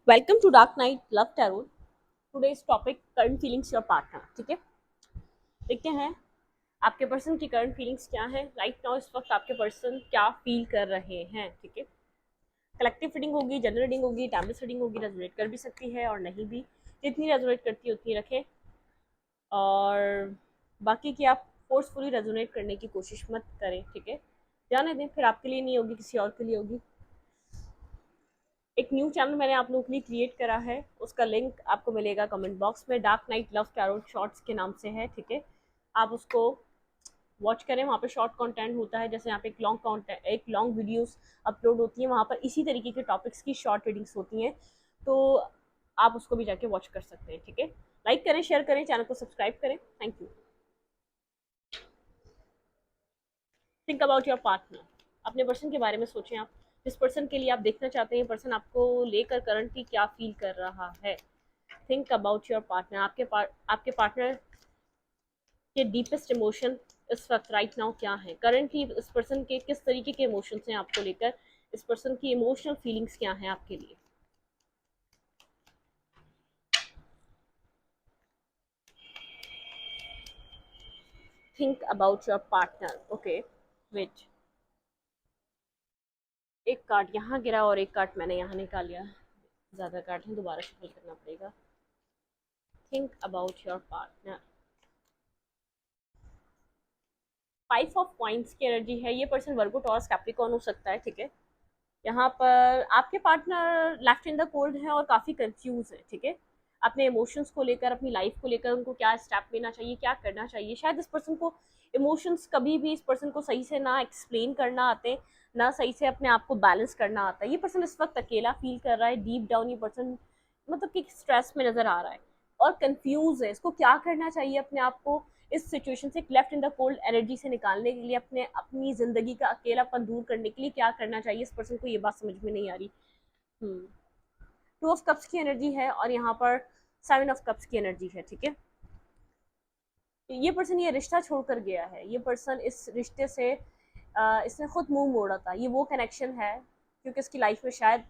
Welcome to Dark Night Love Tarot. Today's topic current feelings your partner. ठीक है, देखते हैं आपके पर्सन की करंट फीलिंग्स क्या है राइट नाउ। इस वक्त आपके पर्सन क्या फील कर रहे हैं। ठीक है, कलेक्टिव रीडिंग होगी, जनरल रीडिंग होगी, टाइमलेस रीडिंग होगी। रेजोनेट कर भी सकती है और नहीं भी, जितनी रेजोनेट करती है उतनी रखें, और बाकी की आप फोर्सफुली रेजोनेट करने की कोशिश मत करें। ठीक है, जाने दें, फिर आपके लिए नहीं होगी, किसी और के लिए होगी। एक न्यू चैनल मैंने आप लोगों के लिए क्रिएट करा है, उसका लिंक आपको मिलेगा कमेंट बॉक्स में। Dark Night Love tarot shorts के नाम से है। ठीक है, आप उसको वॉच करें, वहाँ पे शॉर्ट कंटेंट होता है। जैसे यहाँ पे एक लॉन्ग वीडियोस अपलोड होती है, वहाँ पर इसी तरीके के टॉपिक्स की शॉर्ट रीडिंग्स होती हैं, तो आप उसको भी जाके वॉच कर सकते हैं। ठीक है, लाइक करें, शेयर करें, चैनल को सब्सक्राइब करें। Thank you. Think about your partner. अपने पर्सन के बारे में सोचें। आप जिस पर्सन के लिए आप देखना चाहते हैं, पर्सन आपको लेकर करंटली क्या फील कर रहा है। Think about your partner. आपके पार्टनर के डीपेस्ट इमोशन इस वक्त राइट नाउ क्या है। करंटली इस पर्सन के किस तरीके के इमोशंस हैं आपको लेकर। इस पर्सन की इमोशनल फीलिंग्स क्या हैं आपके लिए। Think about your partner. Okay, wait. एक कार्ड यहाँ गिरा और एक कार्ड मैंने यहाँ निकाल लिया। ज़्यादा कार्ड है, दोबारा शफल करना पड़ेगा। Think about your partner. Five of points की एनर्जी है। ये पर्सन वर्गो, टॉरस, कैप्रिकॉर्न हो सकता है। ठीक है, यहाँ पर आपके partner left in the cold है और काफ़ी कंफ्यूज है। ठीक है, अपने इमोशंस को लेकर, अपनी लाइफ को लेकर उनको क्या स्टेप लेना चाहिए, क्या करना चाहिए। शायद इस पर्सन को इमोशंस कभी भी इस पर्सन को सही से ना एक्सप्लेन करना आते, ना सही से अपने आप को बैलेंस करना आता है। ये पर्सन इस वक्त अकेला फील कर रहा है। डीप डाउन ये पर्सन मतलब कि स्ट्रेस में नज़र आ रहा है और कंफ्यूज है। इसको क्या करना चाहिए अपने आप को इस सिचुएशन से, left in the cold energy से निकालने के लिए, अपनी जिंदगी का अकेलापन दूर करने के लिए क्या करना चाहिए। इस पर्सन को ये बात समझ में नहीं आ रही। टू ऑफ कप्स की एनर्जी है और यहाँ पर सेवन ऑफ कप्स की एनर्जी है। ठीक है, ये पर्सन ये रिश्ता छोड़कर गया है। ये पर्सन इस रिश्ते से इसने खुद मुंह मोड़ा था। ये वो कनेक्शन है क्योंकि इसकी लाइफ में शायद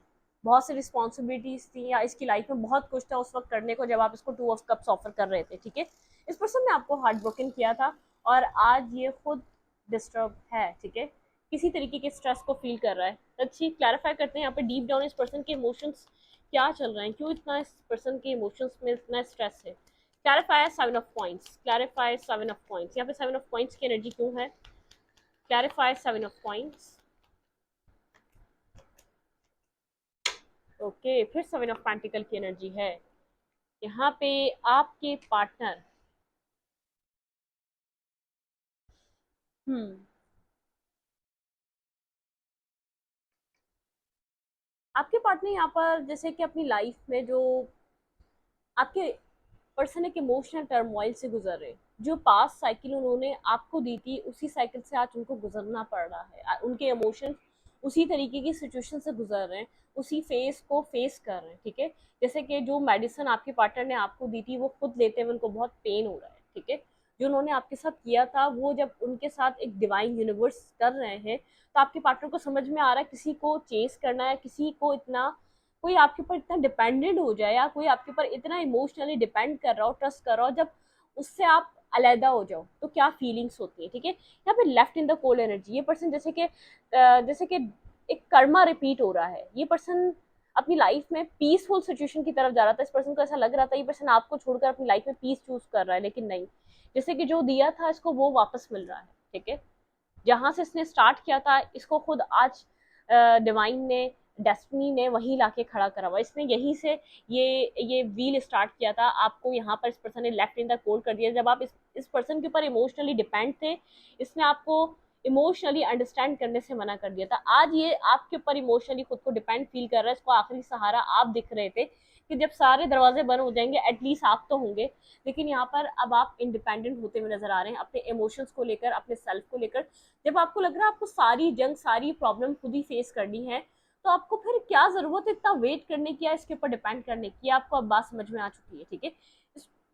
बहुत सी रिस्पॉन्सिबिलिटीज थी, या इसकी लाइफ में बहुत कुछ था उस वक्त करने को जब आप इसको टू ऑफ कप्स ऑफर कर रहे थे। ठीक है, इस पर्सन ने आपको हार्ट ब्रोकन किया था और आज ये खुद डिस्टर्ब है। ठीक है, किसी तरीके के स्ट्रेस को फील कर रहा है। अच्छी क्लैरिफाई करते हैं यहाँ पे डीप डाउन इस पर्सन के इमोशंस क्या चल रहे हैं, क्यों इतना इस पर्सन के इमोशंस में इतना स्ट्रेस है। Clarify seven of points. Clarify seven of points. यहाँ पे सेवन ऑफ पॉइंट्स की एनर्जी क्यों है। Clarify seven of points. Okay, फिर सेवन ऑफ पेंटिकल की एनर्जी है। यहाँ पे आपके पार्टनर हम्म आपके पार्टनर यहाँ पर जैसे कि अपनी लाइफ में जो आपके पर्सन एक इमोशनल टर्मोइल से गुजर रहे हैं। जो पास्ट साइकिल उन्होंने आपको दी थी, उसी साइकिल से आज उनको गुजरना पड़ रहा है। उनके इमोशंस उसी तरीके की सिचुएशन से गुजर रहे हैं, उसी फेस को फेस कर रहे हैं। ठीक है, जैसे कि जो मेडिसिन आपके पार्टनर ने आपको दी थी वो खुद लेते हुए उनको बहुत पेन हो रहा है। ठीक है, जो उन्होंने आपके साथ किया था वो जब उनके साथ एक डिवाइन यूनिवर्स कर रहे हैं, तो आपके पार्टनर को समझ में आ रहा है किसी को चेस करना है, किसी को इतना कोई आपके ऊपर इतना डिपेंडेंट हो जाए, या कोई आपके ऊपर इतना इमोशनली डिपेंड कर रहा हो, ट्रस्ट कर रहा हो, जब उससे आप अलहदा हो जाओ तो क्या फीलिंग्स होती है। ठीक है, यहाँ पे left in the cold energy. ये पर्सन जैसे कि एक कर्मा रिपीट हो रहा है। ये पर्सन अपनी लाइफ में पीसफुल सिचुएशन की तरफ जा रहा था। इस पर्सन को ऐसा लग रहा था ये पर्सन आपको छोड़कर अपनी लाइफ में पीस चूज कर रहा है, लेकिन नहीं। जैसे कि जो दिया था इसको वो वापस मिल रहा है। ठीक है, जहां से इसने स्टार्ट किया था इसको खुद आज डिवाइन ने, डेस्टिनी ने वहीं लाके खड़ा करा हुआ। इसने यहीं से ये व्हील स्टार्ट किया था। आपको यहाँ पर इस पर्सन ने लेफ्ट इन द कोल्ड कर दिया जब आप इस पर्सन के ऊपर इमोशनली डिपेंड थे। इसने आपको इमोशनली अंडरस्टैंड करने से मना कर दिया था। आज ये आपके ऊपर इमोशनली खुद को डिपेंड फील कर रहा है। इसको आखिरी सहारा आप दिख रहे थे कि जब सारे दरवाजे बंद हो जाएंगे एटलीस्ट आप तो होंगे। लेकिन यहाँ पर अब आप इंडिपेंडेंट होते हुए नजर आ रहे हैं, अपने इमोशंस को लेकर, अपने सेल्फ को लेकर। जब आपको लग रहा है आपको सारी जंग, सारी प्रॉब्लम खुद ही फेस करनी है, तो आपको फिर क्या जरूरत है इतना वेट करने की या इसके ऊपर डिपेंड करने की। आपको अब बात समझ में आ चुकी है। ठीक है,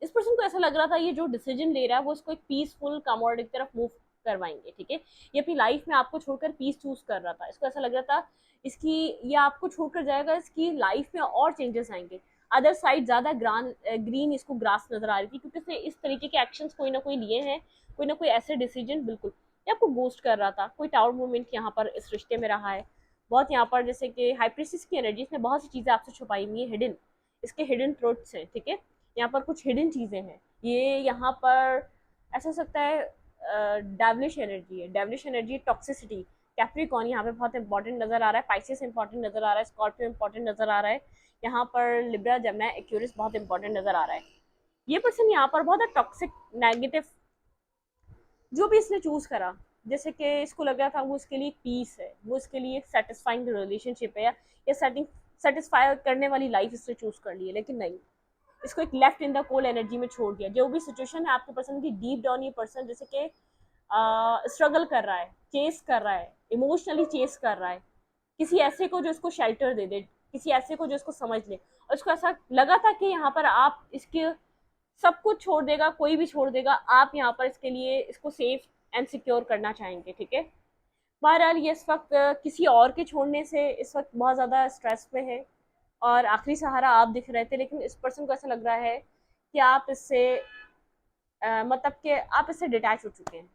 इस पर्सन को ऐसा लग रहा था ये जो डिसीजन ले रहा है वो इसको एक पीसफुल कमोड की तरफ मूव करवाएंगे, ठीक है। ये अपनी लाइफ में आपको छोड़कर पीस चूज कर रहा था, इसको ऐसा लग रहा था इसकी ये आपको छोड़कर जाएगा, इसकी लाइफ में और चेंजेस आएंगे। अदर साइड ज्यादा ग्रीन इसको ग्रास नजर आ रही थी, क्योंकि उसने इस तरीके के एक्शंस कोई ना कोई लिए हैं, कोई ना कोई ऐसे डिसीजन, बिल्कुल ये आपको गोस्ट कर रहा था। कोई टावर मूवमेंट यहाँ पर इस रिश्ते में रहा है बहुत, यहाँ पर जैसे कि हाइप्रिस्टिस की एनर्जी ने बहुत सी चीजें आपसे छुपाई हुई है, हिडन, इसके हिडन ट्रूथ्स हैं, ठीक है। यहाँ पर कुछ हिडन चीजें हैं, ये यहाँ पर ऐसा हो सकता है डेविलिश एनर्जी है, डेविलिश एनर्जी, टॉक्सिसिटी। कैप्रिकॉन यहाँ पे बहुत इंपॉर्टेंट नजर आ रहा है, पाइसेस इंपॉर्टेंट नजर आ रहा है, स्कॉर्पियो इंपॉर्टेंट नजर आ रहा है, यहाँ पर लिब्रा, जमुना, एक्यूरियस बहुत इंपॉर्टेंट नजर आ रहा है। ये पर्सन यहाँ पर बहुत टॉक्सिक, नेगेटिव, जो भी इसने चूज करा, जैसे कि इसको लग रहा था वो इसके लिए एक पीस है, वो इसके लिए एक सेटिस्फाइंग रिलेशनशिप है, या सेटिस्फाई करने वाली लाइफ इसने चूज कर ली है, लेकिन नहीं, इसको एक left in the coal energy में छोड़ दिया। जो भी सिचुएशन है आपके पर्सन की, डीप डाउन ये पर्सन जैसे कि स्ट्रगल कर रहा है, चेस कर रहा है, इमोशनली चेस कर रहा है किसी ऐसे को जो इसको शेल्टर दे दे, किसी ऐसे को जो इसको समझ ले, और इसको ऐसा लगा था कि यहाँ पर आप इसके सब कुछ छोड़ देगा, कोई भी छोड़ देगा, आप यहाँ पर इसके लिए इसको सेफ एंड सिक्योर करना चाहेंगे, ठीक है। बहरहाल ये इस वक्त किसी और के छोड़ने से इस वक्त बहुत ज़्यादा स्ट्रेस में है, और आखिरी सहारा आप दिख रहे थे, लेकिन इस पर्सन को ऐसा लग रहा है कि आप इससे मतलब कि आप इससे डिटैच हो चुके हैं।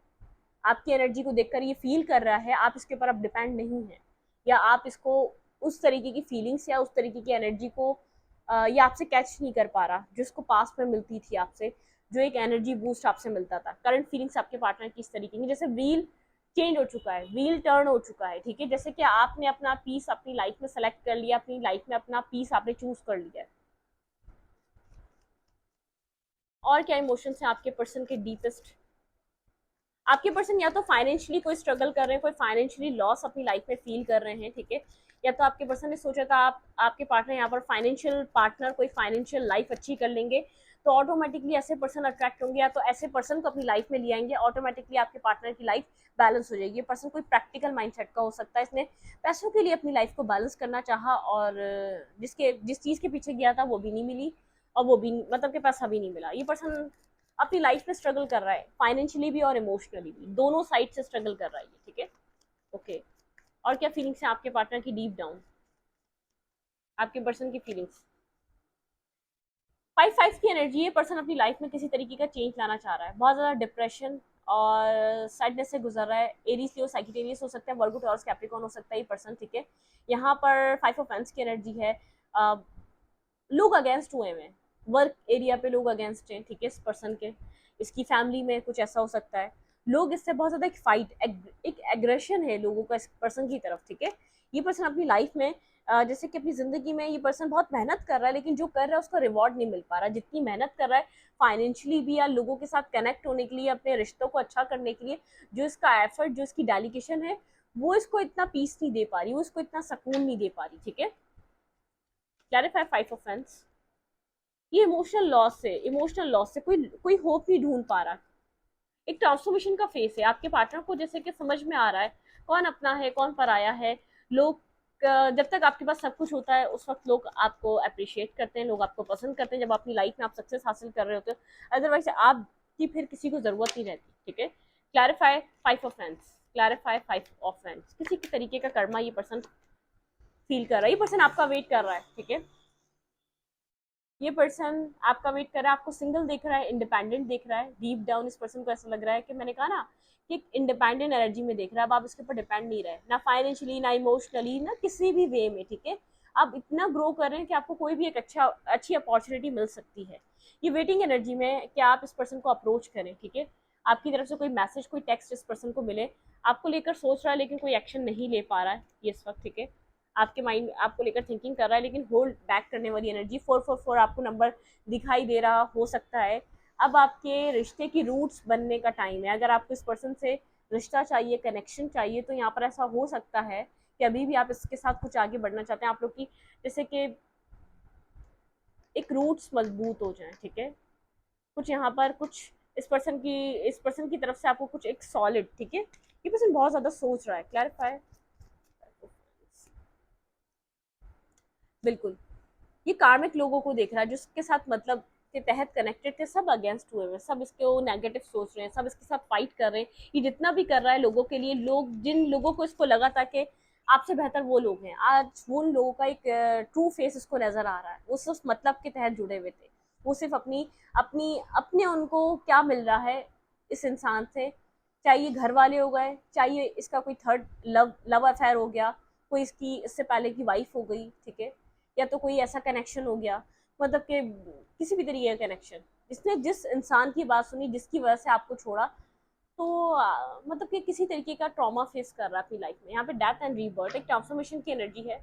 आपकी एनर्जी को देखकर ये फील कर रहा है आप इसके ऊपर अब डिपेंड नहीं है, या आप इसको उस तरीके की फीलिंग्स या उस तरीके की एनर्जी को ये आपसे कैच नहीं कर पा रहा जो इसको पास में मिलती थी आपसे, जो एक एनर्जी बूस्ट आपसे मिलता था। करंट फीलिंग्स आपके पार्टनर की इस तरीके की, जैसे व्हील चेंज हो चुका है, व्हील टर्न हो चुका है, ठीक है। जैसे कि आपने अपना पीस अपनी लाइफ में सेलेक्ट कर लिया, अपनी लाइफ में अपना पीस आपने चूज कर लिया है। और क्या इमोशंस हैं आपके पर्सन के डीपेस्ट? आपके पर्सन या तो फाइनेंशियली कोई स्ट्रगल कर रहे हैं, कोई फाइनेंशियली लॉस अपनी लाइफ में फील कर रहे हैं, ठीक है। या तो आपके पर्सन ने सोचा था आपके पार्टनर यहाँ पर फाइनेंशियल पार्टनर कोई फाइनेंशियल लाइफ अच्छी कर लेंगे, तो ऑटोमेटिकली ऐसे पर्सन अट्रैक्ट होंगे, या तो ऐसे पर्सन को अपनी लाइफ में ले आएंगे, ऑटोमेटिकली आपके पार्टनर की लाइफ बैलेंस हो जाएगी। ये पर्सन कोई प्रैक्टिकल माइंडसेट का हो सकता है, इसने पैसों के लिए अपनी लाइफ को बैलेंस करना चाहा, और जिस चीज़ के पीछे गया था वो भी नहीं मिली, और वो भी मतलब कि पैसा भी नहीं मिला। ये पर्सन अपनी लाइफ में स्ट्रगल कर रहा है, फाइनेंशियली भी और इमोशनली भी, दोनों साइड से स्ट्रगल कर रहा है, ठीक है। ओके, और क्या फीलिंग्स हैं आपके पार्टनर की डीप डाउन, आपके पर्सन की फीलिंग्स? 5-5 की एनर्जी, ये पर्सन अपनी लाइफ में किसी तरीके का चेंज लाना चाह रहा है, बहुत ज़्यादा डिप्रेशन और सैडनेस से गुजर रहा है। एरीज लियो साइगिटेरियस हो सकता है, वर्गो टॉरस कैप्रिकॉर्न हो सकता है ये पर्सन, ठीक है। यहाँ पर 5 ऑफ पेंट्स की एनर्जी है, लोग अगेंस्ट हुए हैं, वर्क एरिया पे लोग अगेंस्ट हैं, ठीक है, इस पर्सन के, इसकी फैमिली में कुछ ऐसा हो सकता है, लोग इससे बहुत ज़्यादा एक फाइट, एक एग्रेशन है लोगों का इस पर्सन की तरफ, ठीक है। ये पर्सन अपनी लाइफ में जैसे कि अपनी ज़िंदगी में ये पर्सन बहुत मेहनत कर रहा है, लेकिन जो कर रहा है उसका रिवॉर्ड नहीं मिल पा रहा। जितनी मेहनत कर रहा है फाइनेंशियली भी, या लोगों के साथ कनेक्ट होने के लिए, अपने रिश्तों को अच्छा करने के लिए, जो इसका एफर्ट, जो इसकी डेडिकेशन है, वो इसको इतना पीस नहीं दे पा रही, वो इसको इतना सुकून नहीं दे पा रही, ठीक है। क्लैरिफाई 5 ऑफ पेंट्स, ये इमोशनल लॉस से कोई कोई होप नहीं ढूंढ पा रहा। एक ट्रांसफॉर्मेशन का फेस है आपके पार्टनर को, जैसे कि समझ में आ रहा है कौन अपना है कौन पराया है। लोग जब तक आपके पास सब कुछ होता है उस वक्त लोग आपको अप्रिशिएट करते हैं, लोग आपको पसंद करते हैं, जब अपनी लाइफ में आप सक्सेस हासिल कर रहे होते हो, अदरवाइज आपकी फिर किसी को जरूरत नहीं रहती, ठीक है। Clarify 5 of friends, clarify 5 of friends, किसी की तरीके का कर्मा ये पर्सन फील कर रहा है, ये पर्सन आपका वेट कर रहा है, ठीक है। ये पर्सन आपका वेट कर रहा है, आपको सिंगल देख रहा है, इंडिपेंडेंट देख रहा है। डीप डाउन इस पर्सन को ऐसा लग रहा है कि मैंने कहा ना कि एक इंडिपेंडेंट एनर्जी में देख रहा है, अब आप इसके ऊपर डिपेंड नहीं रहे, ना फाइनेंशियली, ना इमोशनली, ना किसी भी वे में, ठीक है। आप इतना ग्रो कर रहे हैं कि आपको कोई भी एक अच्छी अपॉर्चुनिटी मिल सकती है। ये वेटिंग एनर्जी में कि आप इस पर्सन को अप्रोच करें, ठीक है। आपकी तरफ से कोई मैसेज, कोई टेक्स्ट इस पर्सन को मिले, आपको लेकर सोच रहा है लेकिन कोई एक्शन नहीं ले पा रहा है ये इस वक्त, ठीक है। आपके माइंड आपको लेकर थिंकिंग कर रहा है, लेकिन होल्ड बैक करने वाली एनर्जी। 444 आपको नंबर दिखाई दे रहा हो सकता है। अब आपके रिश्ते की रूट्स बनने का टाइम है। अगर आपको इस पर्सन से रिश्ता चाहिए, कनेक्शन चाहिए, तो यहाँ पर ऐसा हो सकता है कि अभी भी आप इसके साथ कुछ आगे बढ़ना चाहते हैं, आप लोग की जैसे कि एक रूट्स मजबूत हो जाए, ठीक है। कुछ यहाँ पर कुछ इस पर्सन की तरफ से आपको कुछ एक सॉलिड, ठीक है। ये पर्सन बहुत ज्यादा सोच रहा है। क्लैरिफाई, बिल्कुल ये कार्मिक लोगों को देख रहा है जिसके साथ मतलब इसके तहत कनेक्टेड थे सब अगेंस्ट हुए हुए, सब इसके वो नेगेटिव सोच रहे हैं, सब इसके साथ फाइट कर रहे हैं। ये जितना भी कर रहा है लोगों के लिए, लोग जिन लोगों को इसको लगा था कि आपसे बेहतर वो लोग हैं, आज वो उन लोगों का एक ट्रू फेस इसको नजर आ रहा है। वो सिर्फ मतलब के तहत जुड़े हुए थे, वो सिर्फ अपनी अपनी अपने उनको क्या मिल रहा है इस इंसान से, चाहिए घर वाले हो गए, चाहिए इसका कोई थर्ड लव लव अफेयर हो गया, कोई इसकी इससे पहले की वाइफ हो गई, ठीक है, या तो कोई ऐसा कनेक्शन हो गया, मतलब कि किसी भी तरीके का कनेक्शन, जिसने जिस इंसान की बात सुनी जिसकी वजह से आपको छोड़ा, तो मतलब कि किसी तरीके का ट्रॉमा फेस कर रहा है अपनी लाइफ में। यहाँ पे डेथ एंड रीबर्थ एक ट्रांसफॉर्मेशन की एनर्जी है,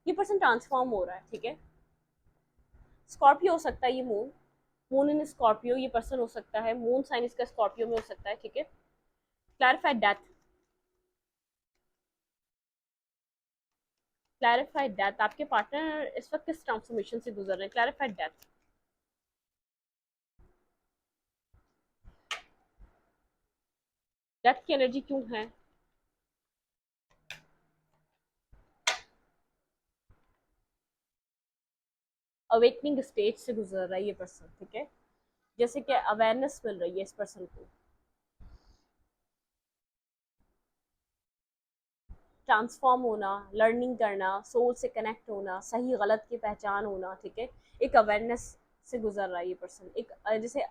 ये पर्सन ट्रांसफॉर्म हो रहा है, ठीक है। स्कॉर्पियो हो सकता है ये मून, मून इन स्कॉर्पियो ये पर्सन हो सकता है, मून साइन इसका स्कॉर्पियो में हो सकता है, ठीक है। क्लैरिफाइड डेथ, क्लैरिफाइड डेथ, आपके पार्टनर इस वक्त किस ट्रांसफॉर्मेशन से गुजर रहे हैं? क्लैरिफाइड डेथ, डेथ की एनर्जी क्यों है? अवेकनिंग स्टेज से गुजर रहा है ये पर्सन, ठीक है, जैसे कि अवेयरनेस मिल रही है इस पर्सन को, ट्रांसफॉर्म होना, लर्निंग करना, सोल से कनेक्ट होना, सही गलत की पहचान होना, ठीक है, एक अवेयरनेस से गुजर रहा है ये पर्सन, एक जैसे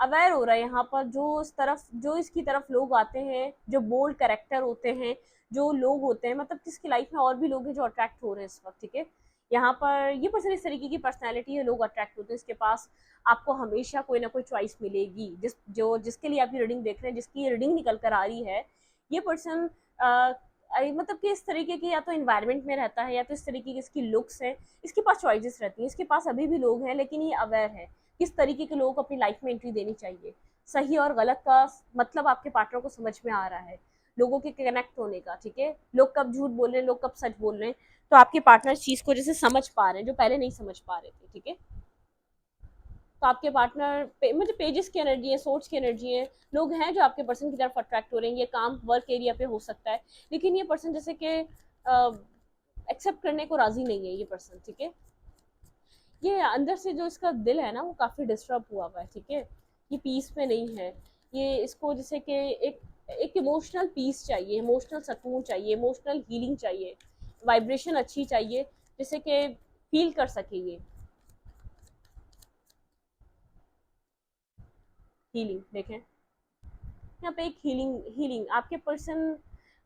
अवेयर हो रहा है यहाँ पर, जो इस तरफ जो इसकी तरफ लोग आते हैं, जो बोल्ड करेक्टर होते हैं, जो लोग होते हैं, मतलब किसकी लाइफ में और भी लोग हैं जो अट्रैक्ट हो रहे हैं इस वक्त, ठीक है। यहाँ पर ये पर्सन इस तरीके की पर्सनैलिटी है, लोग अट्रैक्ट होते हैं इसके पास, आपको हमेशा कोई ना कोई चॉइस मिलेगी, जिसके लिए आप ये रीडिंग देख रहे हैं, जिसकी ये रीडिंग निकल कर आ रही है, ये पर्सन मतलब कि इस तरीके की या तो इन्वायरमेंट में रहता है, या तो इस तरीके की इसकी लुक्स है, इसके पास चॉइसेस रहती हैं, इसके पास अभी भी लोग हैं, लेकिन ये अवेयर है किस तरीके के लोगों को अपनी लाइफ में एंट्री देनी चाहिए, सही और गलत का मतलब आपके पार्टनर को समझ में आ रहा है, लोगों के कनेक्ट होने का, ठीक है, लोग कब झूठ बोल रहे हैं, लोग कब सच बोल रहे हैं, तो आपके पार्टनर इस चीज को जैसे समझ पा रहे हैं जो पहले नहीं समझ पा रहे थे, ठीक है। तो आपके पार्टनर मतलब पेजेस की एनर्जी है, सोर्स की एनर्जी है, लोग हैं जो आपके पर्सन की तरफ अट्रैक्ट हो रहे हैं, ये काम वर्क एरिया पे हो सकता है, लेकिन ये पर्सन जैसे कि एक्सेप्ट करने को राजी नहीं है ये पर्सन, ठीक है। ये अंदर से जो इसका दिल है ना वो काफ़ी डिस्टर्ब हुआ हुआ है, ठीक है, ये पीस में नहीं है, ये इसको जैसे कि एक एक इमोशनल पीस चाहिए, इमोशनल सुकून चाहिए, इमोशनल हीलिंग चाहिए, वाइब्रेशन अच्छी चाहिए, जैसे कि फील कर सके ये हीलिंग। देखें यहाँ पे एक हीलिंग हीलिंग आपके पर्सन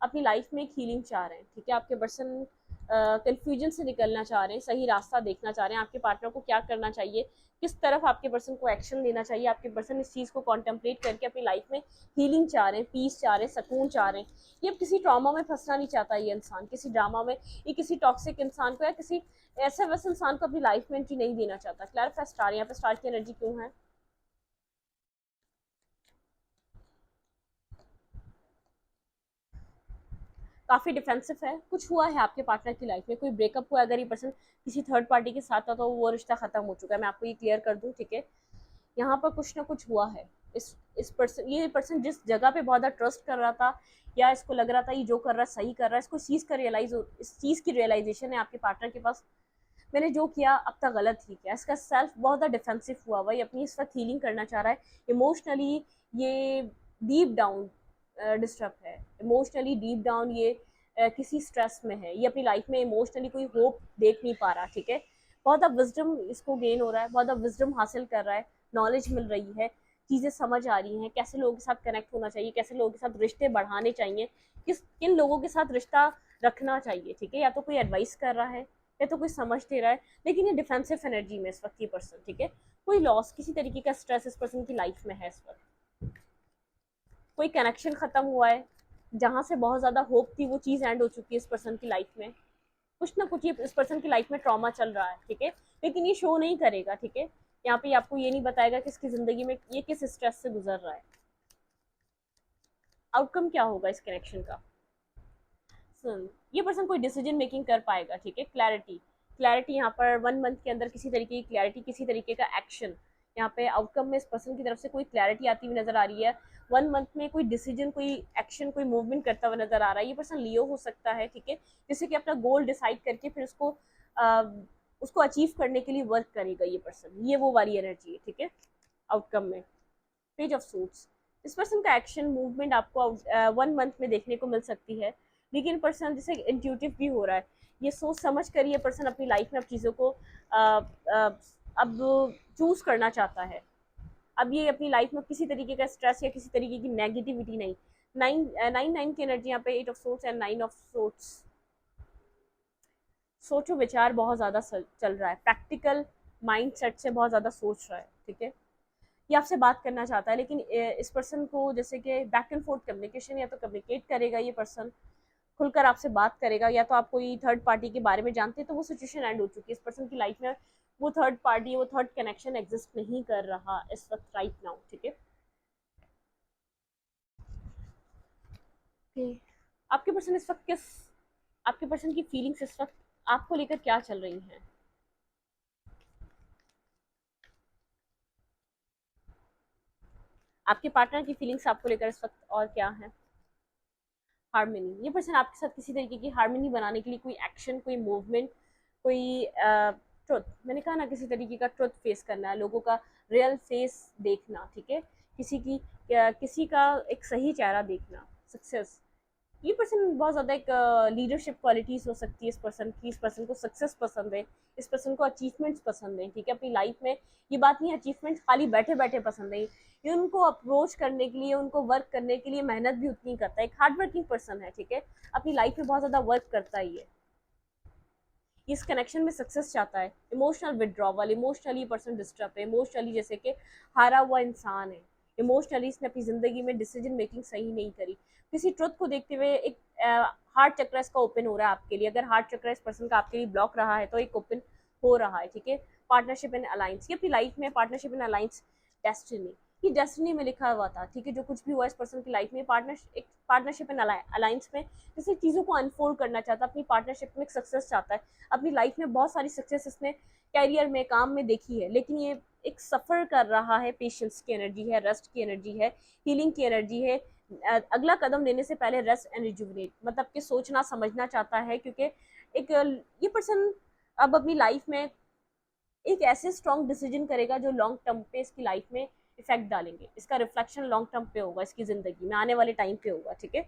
अपनी लाइफ में एक हीलिंग चाह रहे हैं, ठीक है, आपके पर्सन कंफ्यूजन से निकलना चाह रहे हैं, सही रास्ता देखना चाह रहे हैं, आपके पार्टनर को क्या करना चाहिए, किस तरफ आपके पर्सन को एक्शन लेना चाहिए, आपके पर्सन इस चीज़ को कॉन्टेम्पलेट करके अपनी लाइफ में हीलिंग चाह रहे हैं, पीस चाह रहे हैं, सुकून चाह रहे हैं। ये अब किसी ट्रॉमा में फंसना नहीं चाहता ये इंसान, किसी ड्रामा में, ये किसी टॉक्सिक इंसान को या किसी ऐसे वैसे इंसान को अपनी लाइफ में एंट्री नहीं देना चाहता। क्लैरिफाई स्टार, यहाँ पे स्टार की एनर्जी क्यों है? काफ़ी डिफेंसिव है, कुछ हुआ है आपके पार्टनर की लाइफ में, कोई ब्रेकअप हुआ, अगर ये पर्सन किसी थर्ड पार्टी के साथ था तो वो रिश्ता खत्म हो चुका है, मैं आपको ये क्लियर कर दूं, ठीक है। यहाँ पर कुछ ना कुछ हुआ है, इस पर्सन ये पर्सन जिस जगह पे बहुत ज़्यादा ट्रस्ट कर रहा था, या इसको लग रहा था ये जो कर रहा है सही कर रहा है, इसको इस चीज़ की रियलाइजेशन है आपके पार्टनर के पास, मैंने जो किया अब तक गलत ही किया, इसका सेल्फ बहुत ज़्यादा डिफेंसिव हुआ हुआ है, ये अपनी इस वक्त हीलिंग करना चाह रहा है इमोशनली, ये डीप डाउन डिस्टर्ब है इमोशनली, डीप डाउन ये किसी स्ट्रेस में है, ये अपनी लाइफ में इमोशनली कोई होप देख नहीं पा रहा, ठीक है। बहुत ज़्यादा विजडम इसको गेन हो रहा है, बहुत ज़्यादा विजडम हासिल कर रहा है, नॉलेज मिल रही है, चीज़ें समझ आ रही हैं, कैसे लोगों के साथ कनेक्ट होना चाहिए, कैसे लोगों के साथ रिश्ते बढ़ाने चाहिए, किन लोगों के साथ रिश्ता रखना चाहिए, ठीक है, या तो कोई एडवाइस कर रहा है या तो कोई समझ दे रहा है, लेकिन ये डिफेंसिव एनर्जी में इस वक्त ये पर्सन, ठीक है, कोई लॉस, किसी तरीके का स्ट्रेस इस पर्सन की लाइफ में है इस वक्त, कोई कनेक्शन खत्म हुआ है, जहाँ से बहुत ज़्यादा होप थी वो चीज़ एंड हो चुकी है इस पर्सन की लाइफ में, कुछ ना कुछ ये इस पर्सन की लाइफ में ट्रॉमा चल रहा है, ठीक है, लेकिन ये शो नहीं करेगा, ठीक है, यहाँ पे आपको ये नहीं बताएगा कि इसकी ज़िंदगी में ये किस स्ट्रेस से गुजर रहा है, आउटकम क्या होगा इस कनेक्शन का। सुन, ये पर्सन कोई डिसीजन मेकिंग कर पाएगा, ठीक है, क्लैरिटी, क्लैरिटी यहाँ पर 1 मंथ के अंदर किसी तरीके की क्लैरिटी, किसी तरीके का एक्शन, यहाँ पे आउटकम में इस पर्सन की तरफ से कोई क्लैरिटी आती हुई नजर आ रही है, 1 मंथ में कोई डिसीजन, कोई एक्शन, कोई मूवमेंट करता हुआ नजर आ रहा है, ये पर्सन लियो हो सकता है, ठीक है, जैसे कि अपना गोल डिसाइड करके फिर उसको उसको अचीव करने के लिए वर्क करेगा ये पर्सन, ये वो वाली एनर्जी है, ठीक है। आउटकम में पेज ऑफ सूट्स, इस पर्सन का एक्शन मूवमेंट आपको 1 मंथ में देखने को मिल सकती है, लेकिन पर्सन जैसे इंट्यूटिव भी हो रहा है, ये सोच समझ कर ये पर्सन अपनी लाइफ में अब चीज़ों को अब चूज करना चाहता है। अब ये अपनी लाइफ में किसी तरीके का स्ट्रेस या किसी तरीके की नेगेटिविटी नहीं। नाइन की एनर्जी यहाँ पे 8 of sorts and 9 of sorts, सोचो विचार बहुत ज़्यादा चल रहा है, प्रैक्टिकल माइंड सेट से बहुत ज़्यादा सोच रहा है, ठीक है। ये आपसे बात करना चाहता है, लेकिन इस पर्सन को जैसे कि बैक एंड फोर्थ कम्युनिकेशन, या तो कम्युनिकेट करेगा ये पर्सन, खुलकर आपसे बात करेगा, या तो आप कोई थर्ड पार्टी के बारे में जानते हैं तो वो सिचुएशन एंड हो चुकी है इस पर्सन की लाइफ में, वो थर्ड पार्टी, वो थर्ड कनेक्शन एग्जिस्ट नहीं कर रहा इस वक्त राइट नाउ, ठीक है। आपके पर्सन इस वक्त किस, आपके पर्सन की फीलिंग्स इस वक्त आपको लेकर क्या चल रही हैं? आपके पार्टनर की फीलिंग्स आपको लेकर इस वक्त और क्या है? हार्मनी, ये पर्सन आपके साथ किसी तरीके की हार्मनी बनाने के लिए कोई एक्शन, कोई मूवमेंट, कोई ट्रुथ, मैंने कहा ना किसी तरीके का ट्रुथ फेस करना है, लोगों का रियल फेस देखना, ठीक है, किसी का एक सही चेहरा देखना, सक्सेस, ये पर्सन बहुत ज़्यादा एक लीडरशिप क्वालिटीज हो सकती है इस पर्सन की, इस पर्सन को सक्सेस पसंद है, इस पर्सन को अचीवमेंट्स पसंद है, ठीक है, अपनी लाइफ में ये बात नहीं अचीवमेंट खाली बैठे बैठे पसंद है, ये उनको अप्रोच करने के लिए, उनको वर्क करने के लिए मेहनत भी उतनी करता है, एक हार्ड वर्किंग पर्सन है, ठीक है, अपनी लाइफ में बहुत ज़्यादा वर्क करता है ये इस कनेक्शन में सक्सेस चाहता है। Emotional withdrawal, emotionally person disturb है, इमोशनली जैसे कि हारा हुआ इंसान है, इमोशनली इसने अपनी ज़िंदगी में डिसीजन मेकिंग सही नहीं करी, किसी ट्रुथ को देखते हुए एक हार्ट चक्र इसका ओपन हो रहा है आपके लिए, अगर हार्ट चक्र इस पर्सन का आपके लिए ब्लॉक रहा है तो एक ओपन हो रहा है, ठीक है। पार्टनरशिप इन अलायंस, ये अपनी लाइफ में पार्टनरशिप इन अलायंस, डेस्टिनी, ये डेस्टिनी में लिखा हुआ था, ठीक है, जो कुछ भी हुआ इस पर्सन की लाइफ में पार्टनरशिप इन अलायंस में जैसे चीज़ों को अनफोल्ड करना चाहता है, अपनी पार्टनरशिप में सक्सेस चाहता है, अपनी लाइफ में बहुत सारी सक्सेस इसने कैरियर में, काम में देखी है, लेकिन ये एक सफ़र कर रहा है, पेशेंस की एनर्जी है, रेस्ट की एनर्जी है, हीलिंग की एनर्जी है, अगला कदम लेने से पहले रेस्ट एंड रिजुविनेट, मतलब कि सोचना समझना चाहता है, क्योंकि एक ये पर्सन अब अपनी लाइफ में एक ऐसे स्ट्रॉन्ग डिसीजन करेगा जो लॉन्ग टर्म पे इसकी लाइफ में इफेक्ट डालेंगे, इसका रिफ्लेक्शन लॉन्ग टर्म पे होगा, इसकी ज़िंदगी में आने वाले टाइम पे होगा, ठीक है।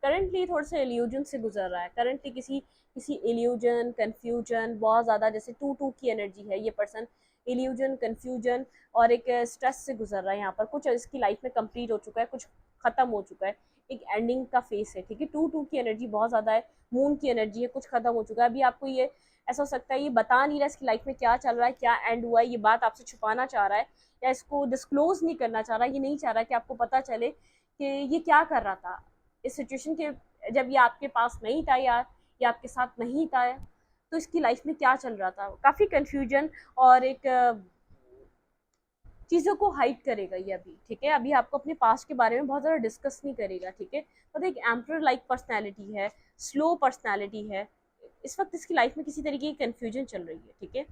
करंटली थोड़ा सा इल्यूजन से गुजर रहा है, करंटली किसी किसी इल्यूजन, कन्फ्यूजन, बहुत ज़्यादा जैसे टू टू की एनर्जी है ये पर्सन, इल्यूजन, कन्फ्यूजन और एक स्ट्रेस से गुजर रहा है, यहाँ पर कुछ इसकी लाइफ में कंप्लीट हो चुका है, कुछ खत्म हो चुका है, एक एंडिंग का फेस है, ठीक है, टू टू की एनर्जी बहुत ज़्यादा है, मून की एनर्जी है, कुछ खत्म हो चुका है, अभी आपको ये ऐसा हो सकता है ये बता नहीं रहा इसकी लाइफ में क्या चल रहा है, क्या एंड हुआ है, ये बात आपसे छुपाना चाह रहा है, या इसको डिस्क्लोज नहीं करना चाह रहा, ये नहीं चाह रहा कि आपको पता चले कि ये क्या कर रहा था इस सिचुएशन के, जब ये आपके पास नहीं था या ये आपके साथ नहीं था, तो इसकी लाइफ में क्या चल रहा था, काफ़ी कन्फ्यूजन और एक चीज़ों को हाइड करेगा ये अभी, ठीक है, अभी आपको अपने पास्ट के बारे में बहुत ज़्यादा डिस्कस नहीं करेगा, ठीक है, मतलब एक एम्पर लाइक पर्सनैलिटी है, स्लो पर्सनैलिटी है, इस वक्त इसकी लाइफ में किसी तरीके की कन्फ्यूजन चल रही है, ठीक है।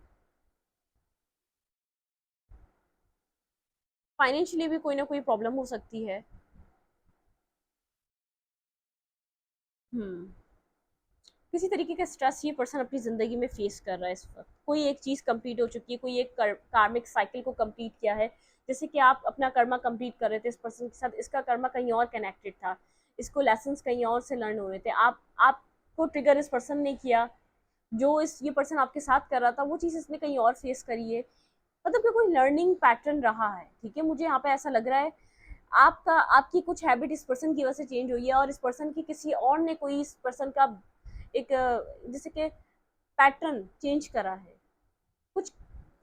फाइनेंशियली भी कोई ना कोई प्रॉब्लम हो सकती है। हम्म, किसी तरीके का स्ट्रेस ये पर्सन अपनी ज़िंदगी में फेस कर रहा है इस वक्त, कोई एक चीज़ कंप्लीट हो चुकी है, कोई एक कार्मिक साइकिल को कंप्लीट किया है, जैसे कि आप अपना कर्मा कंप्लीट कर रहे थे इस पर्सन के साथ, इसका कर्मा कहीं और कनेक्टेड था, इसको लेसन्स कहीं और से लर्न हो रहे थे, आपको ट्रिगर इस पर्सन ने किया, जो इस ये पर्सन आपके साथ कर रहा था वो चीज़ इसने कहीं और फेस करी है, मतलब कि कोई लर्निंग पैटर्न रहा है, ठीक है, मुझे यहाँ पे ऐसा लग रहा है आपकी कुछ हैबिट इस पर्सन की वजह से चेंज हुई है, और इस पर्सन की किसी और ने कोई इस पर्सन का एक जैसे कि पैटर्न चेंज करा है, कुछ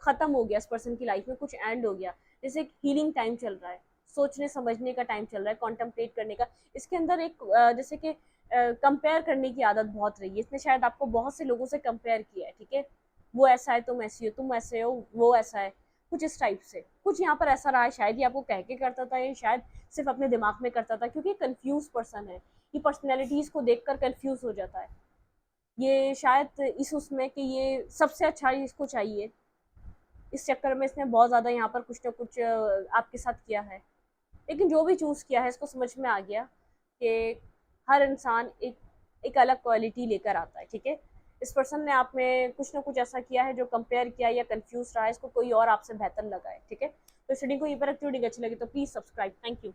खत्म हो गया इस पर्सन की लाइफ में, कुछ एंड हो गया, जैसे एक हीलिंग टाइम चल रहा है, सोचने समझने का टाइम चल रहा है, कॉन्टम्पलेट करने का, इसके अंदर एक जैसे कि कंपेयर करने की आदत बहुत रही है, इसने शायद आपको बहुत से लोगों से कंपेयर किया है, ठीक है, वो ऐसा है, तुम ऐसी हो, तुम ऐसे हो, वो ऐसा है, कुछ इस टाइप से, कुछ यहाँ पर ऐसा रहा है, शायद ये आपको कह के करता था, या शायद सिर्फ अपने दिमाग में करता था, क्योंकि कंफ्यूज पर्सन है, ये पर्सनैलिटीज़ को देखकर कंफ्यूज हो जाता है, ये शायद इस उसमें कि ये सबसे अच्छा इसको चाहिए, इस चक्कर में इसने बहुत ज़्यादा यहाँ पर कुछ ना कुछ आपके साथ किया है, लेकिन जो भी चूज़ किया है इसको समझ में आ गया कि हर इंसान एक एक अलग क्वालिटी लेकर आता है, ठीक है। इस पर्सन ने आप में कुछ ना कुछ ऐसा किया है जो कंपेयर किया या कंफ्यूज रहा है, इसको कोई और आपसे बेहतर लगा है, ठीक है। तो स्टडी को ये पर अच्छी लगी तो प्लीज सब्सक्राइब। Thank you.